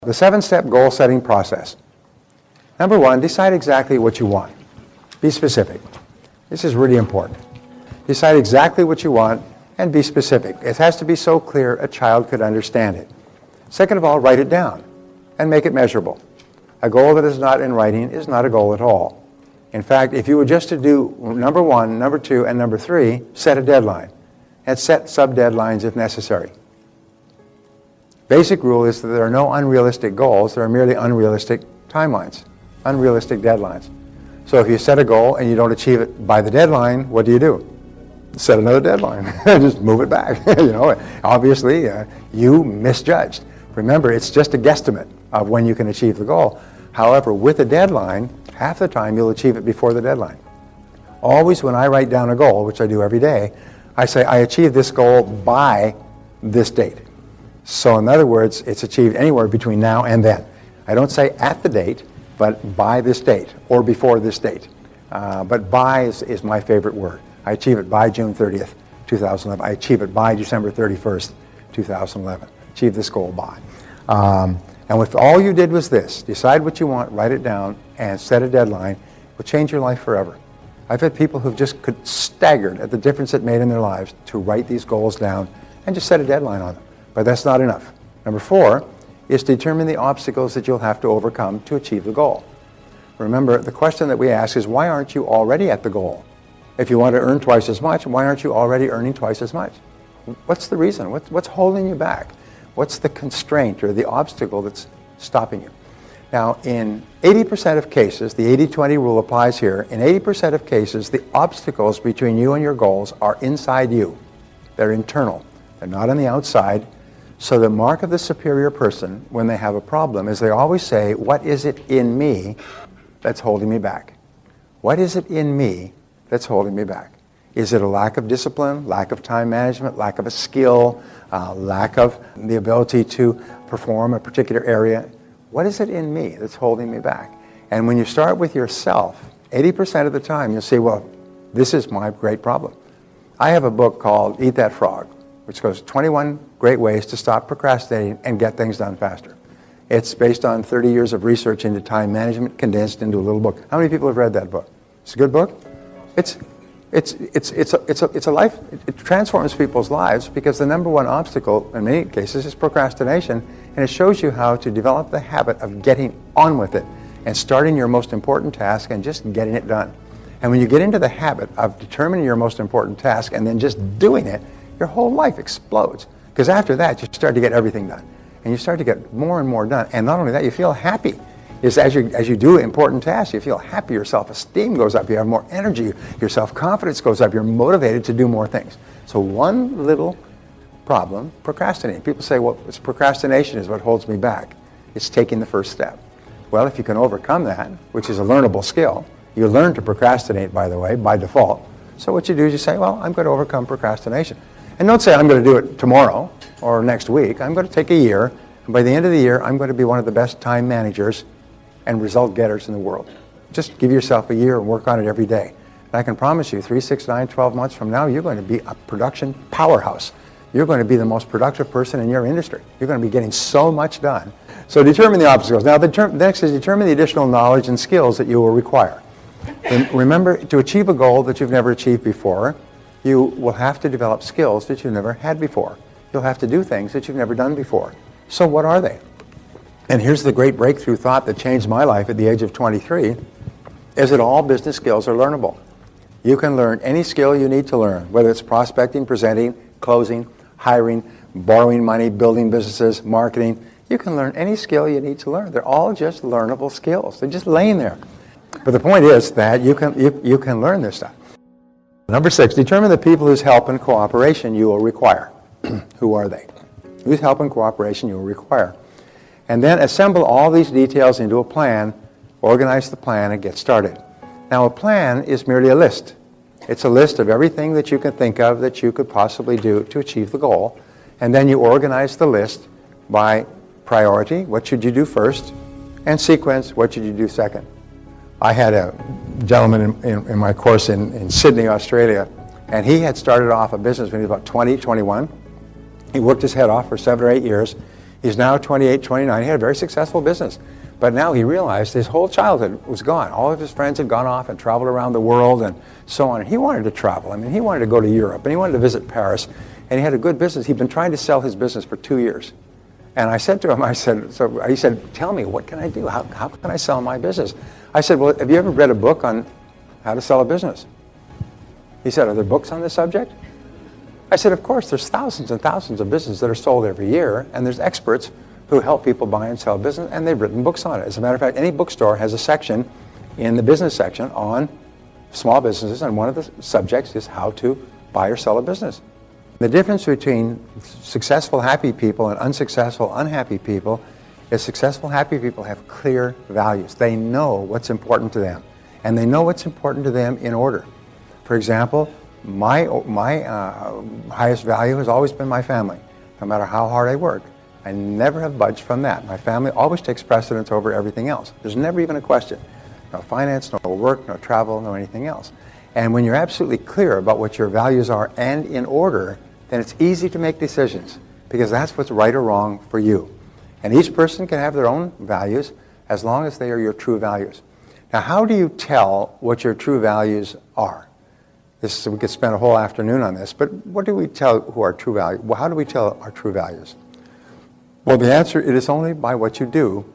The 7-step goal setting process. Number 1, decide exactly what you want. Be specific. This is really important. Decide exactly what you want and be specific. It has to be so clear a child could understand it. Second of all, write it down and make it measurable. A goal that is not in writing is not a goal at all. In fact, if you were just to do number 1, number 2, and number 3, set a deadline and set sub-deadlines if necessary. Basic rule is that there are no unrealistic goals, there are merely unrealistic timelines, unrealistic deadlines. So if you set a goal and you don't achieve it by the deadline, what do? Set another deadline. Just move it back. Obviously, you misjudged. Remember, it's just a guesstimate of when you can achieve the goal. However, with a deadline, half the time you'll achieve it before the deadline. Always when I write down a goal, which I do every day, I say I achieved this goal by this date. So in other words, it's achieved anywhere between now and then. I don't say at the date, but by this date or before this date. But by is my favorite word. I achieve it by June 30th, 2011. I achieve it by December 31st, 2011. Achieve this goal by. And if all you did was this, decide what you want, write it down, and set a deadline, it will change your life forever. I've had people who've just staggered at the difference it made in their lives to write these goals down and just set a deadline on them. But that's not enough. Number 4 is to determine the obstacles that you'll have to overcome to achieve the goal. Remember, the question that we ask is, why aren't you already at the goal? If you want to earn twice as much, why aren't you already earning twice as much? What's the reason? What's holding you back? What's the constraint or the obstacle that's stopping you? Now, in 80% of cases, the 80-20 rule applies here. In 80% of cases, the obstacles between you and your goals are inside you. They're internal. They're not on the outside. So the mark of the superior person when they have a problem is they always say, what is it in me that's holding me back? What is it in me that's holding me back? Is it a lack of discipline, lack of time management, lack of a skill, lack of the ability to perform a particular area? What is it in me that's holding me back? And when you start with yourself, 80% of the time you'll say, well, this is my great problem. I have a book called Eat That Frog, which goes 21 great ways to stop procrastinating and get things done faster. It's based on 30 years of research into time management condensed into a little book. How many people have read that book? It's a good book? It's a life. It transforms people's lives because the number one obstacle in many cases is procrastination, and it shows you how to develop the habit of getting on with it and starting your most important task and just getting it done. And when you get into the habit of determining your most important task and then just doing it, your whole life explodes. Because after that, you start to get everything done. And you start to get more and more done. And not only that, you feel happy. As you do important tasks, you feel happy. Your self-esteem goes up. You have more energy. Your self-confidence goes up. You're motivated to do more things. So one little problem, procrastinating. People say, well, it's procrastination is what holds me back. It's taking the first step. Well, if you can overcome that, which is a learnable skill, you learn to procrastinate, by the way, by default. So what you do is you say, well, I'm going to overcome procrastination. And don't say I'm going to do it tomorrow or next week. I'm going to take a year, and by the end of the year, I'm going to be one of the best time managers and result getters in the world. Just give yourself a year and work on it every day. And I can promise you, 3, 6, 9, 12 months from now, you're going to be a production powerhouse. You're going to be the most productive person in your industry. You're going to be getting so much done. So determine the obstacles. Now, the next is determine the additional knowledge and skills that you will require. And remember, to achieve a goal that you've never achieved before, you will have to develop skills that you've never had before. You'll have to do things that you've never done before. So what are they? And here's the great breakthrough thought that changed my life at the age of 23, is that all business skills are learnable. You can learn any skill you need to learn, whether it's prospecting, presenting, closing, hiring, borrowing money, building businesses, marketing. You can learn any skill you need to learn. They're all just learnable skills. They're just laying there. But the point is that you can learn this stuff. Number 6, determine the people whose help and cooperation you will require. Who are they? Whose help and cooperation you will require. And then assemble all these details into a plan, organize the plan, and get started. Now, a plan is merely a list. It's a list of everything that you can think of that you could possibly do to achieve the goal. And then you organize the list by priority, what should you do first, and sequence, what should you do second. I had a gentleman in my course in Sydney, Australia, and he had started off a business when he was about 20, 21. He worked his head off for 7 or 8 years. He's now 28, 29. He had a very successful business. But now he realized his whole childhood was gone. All of his friends had gone off and traveled around the world and so on. And he wanted to travel. I mean, he wanted to go to Europe and he wanted to visit Paris. And he had a good business. He'd been trying to sell his business for 2 years. And I said to him, he said, tell me, what can I do? How can I sell my business? I said, well, have you ever read a book on how to sell a business? He said, are there books on this subject? I said, of course, there's thousands and thousands of businesses that are sold every year, and there's experts who help people buy and sell business, and they've written books on it. As a matter of fact, any bookstore has a section in the business section on small businesses, and one of the subjects is how to buy or sell a business. The difference between successful, happy people and unsuccessful, unhappy people is successful, happy people have clear values. They know what's important to them, and they know what's important to them in order. For example, my highest value has always been my family. No matter how hard I work, I never have budged from that. My family always takes precedence over everything else. There's never even a question. No finance, no work, no travel, no anything else. And when you're absolutely clear about what your values are and in order, then it's easy to make decisions because that's what's right or wrong for you. And each person can have their own values as long as they are your true values. Now, how do you tell what your true values are? We could spend a whole afternoon on this, but what do we tell who are true values? Well, how do we tell our true values? Well, the answer, it is only by what you do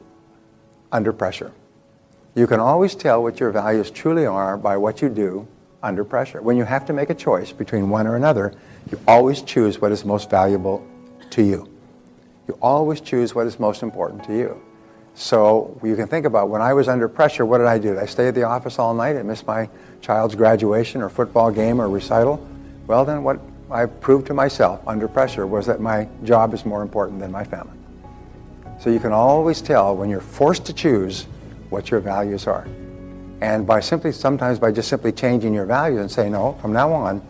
under pressure. You can always tell what your values truly are by what you do under pressure. When you have to make a choice between one or another, you always choose what is most valuable to you. You always choose what is most important to you. So you can think about when I was under pressure, what did I do? Did I stay at the office all night and miss my child's graduation or football game or recital? Well, then what I proved to myself under pressure was that my job is more important than my family. So you can always tell when you're forced to choose what your values are. And sometimes by just simply changing your values and saying, no, from now on,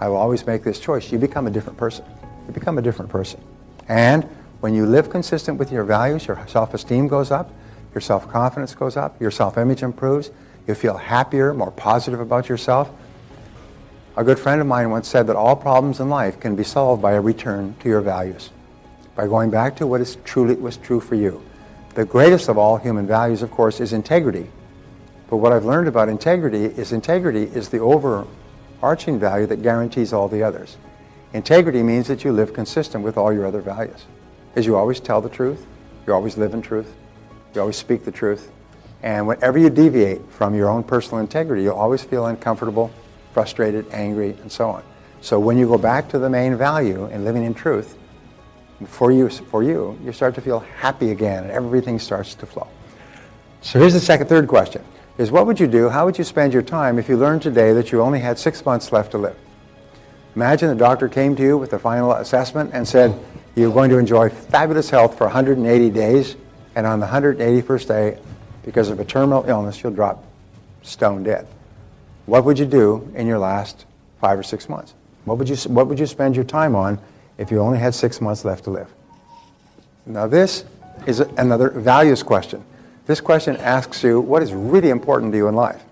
I will always make this choice, you become a different person. You become a different person. And when you live consistent with your values, your self-esteem goes up, your self-confidence goes up, your self-image improves, you feel happier, more positive about yourself. A good friend of mine once said that all problems in life can be solved by a return to your values, by going back to what was true for you. The greatest of all human values, of course, is integrity. But what I've learned about integrity is the overarching value that guarantees all the others. Integrity means that you live consistent with all your other values. Is you always tell the truth, you always live in truth, you always speak the truth, and whenever you deviate from your own personal integrity, you'll always feel uncomfortable, frustrated, angry, and so on. So when you go back to the main value in living in truth, for you, you start to feel happy again, and everything starts to flow. So here's the third question, is what would you do, how would you spend your time if you learned today that you only had 6 months left to live? Imagine the doctor came to you with the final assessment and said, you're going to enjoy fabulous health for 180 days, and on the 181st day, because of a terminal illness, you'll drop stone dead. What would you do in your last 5 or 6 months? What would you spend your time on if you only had 6 months left to live? Now this is another values question. This question asks you what is really important to you in life.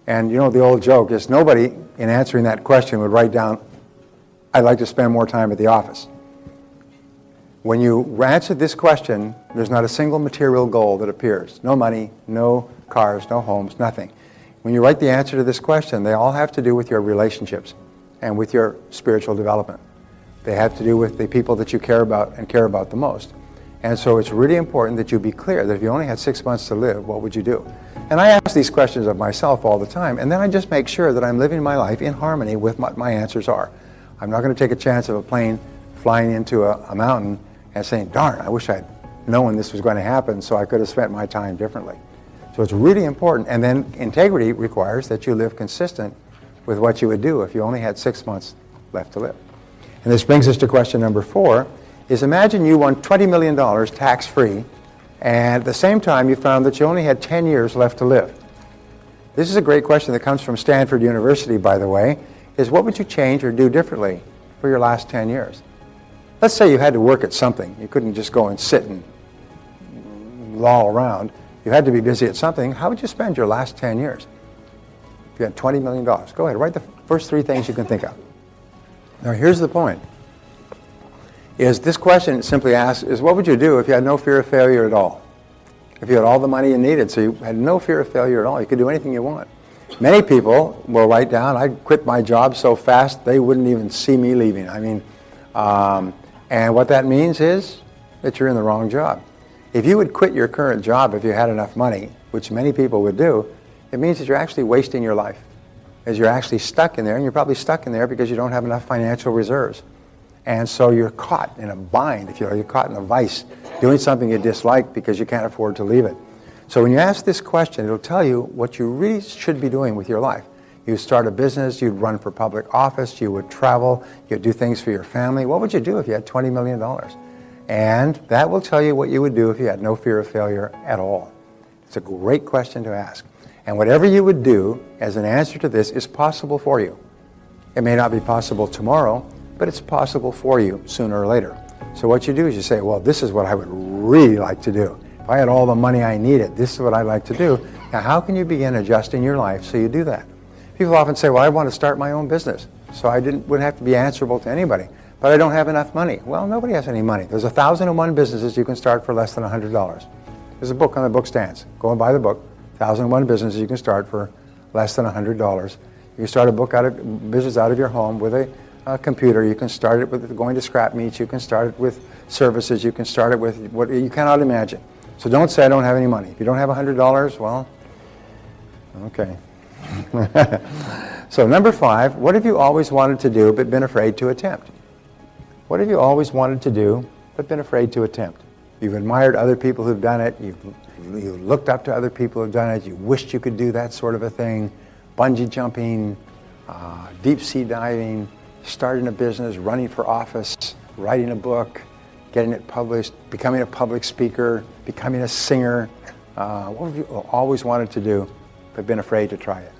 And you know the old joke is nobody in answering that question would write down, I'd like to spend more time at the office. When you answer this question, there's not a single material goal that appears. No money, no cars, no homes, nothing. When you write the answer to this question, they all have to do with your relationships and with your spiritual development. They have to do with the people that you care about and care about the most. And so it's really important that you be clear that if you only had 6 months to live, what would you do? And I ask these questions of myself all the time, and then I just make sure that I'm living my life in harmony with what my answers are. I'm not going to take a chance of a plane flying into a mountain and saying, darn, I wish I'd known this was going to happen so I could have spent my time differently. So it's really important. And then integrity requires that you live consistent with what you would do if you only had 6 months left to live. And this brings us to question number 4, is imagine you won $20 million tax-free, and at the same time you found that you only had 10 years left to live. This is a great question that comes from Stanford University, by the way, is what would you change or do differently for your last 10 years? Let's say you had to work at something. You couldn't just go and sit and loll around. You had to be busy at something. How would you spend your last 10 years? If you had $20 million, go ahead, write the first 3 things you can think of. Now here's the point. is this question simply asks is what would you do if you had no fear of failure at all? If you had all the money you needed, so you had no fear of failure at all, you could do anything you want. Many people will write down, I'd quit my job so fast they wouldn't even see me leaving. I mean, and what that means is that you're in the wrong job. If you would quit your current job if you had enough money, which many people would do, it means that you're actually wasting your life. As you're actually stuck in there, and you're probably stuck in there because you don't have enough financial reserves. And so you're caught in a bind, if you're caught in a vice, doing something you dislike because you can't afford to leave it. So when you ask this question, it'll tell you what you really should be doing with your life. You'd start a business, you'd run for public office, you would travel, you'd do things for your family. What would you do if you had $20 million? And that will tell you what you would do if you had no fear of failure at all. It's a great question to ask. And whatever you would do as an answer to this is possible for you. It may not be possible tomorrow, but it's possible for you sooner or later. So what you do is you say, well, this is what I would really like to do. If I had all the money I needed, this is what I'd like to do. Now, how can you begin adjusting your life so you do that? People often say, well, I want to start my own business, so I wouldn't have to be answerable to anybody, but I don't have enough money. Well, nobody has any money. There's 1,001 businesses you can start for less than $100. There's a book on the book stands. Go and buy the book. 1,001 businesses you can start for less than $100. You can start a business out of your home with a computer. You can start it with going to scrap meets. You can start it with services. You can start it with what you cannot imagine. So don't say I don't have any money. If you don't have $100, well, okay. So number 5, what have you always wanted to do but been afraid to attempt? What have you always wanted to do but been afraid to attempt? You've admired other people who've done it. You've looked up to other people who've done it. You wished you could do that sort of a thing. Bungee jumping, deep sea diving, starting a business, running for office, writing a book, getting it published, becoming a public speaker, becoming a singer. What have you always wanted to do but been afraid to try it?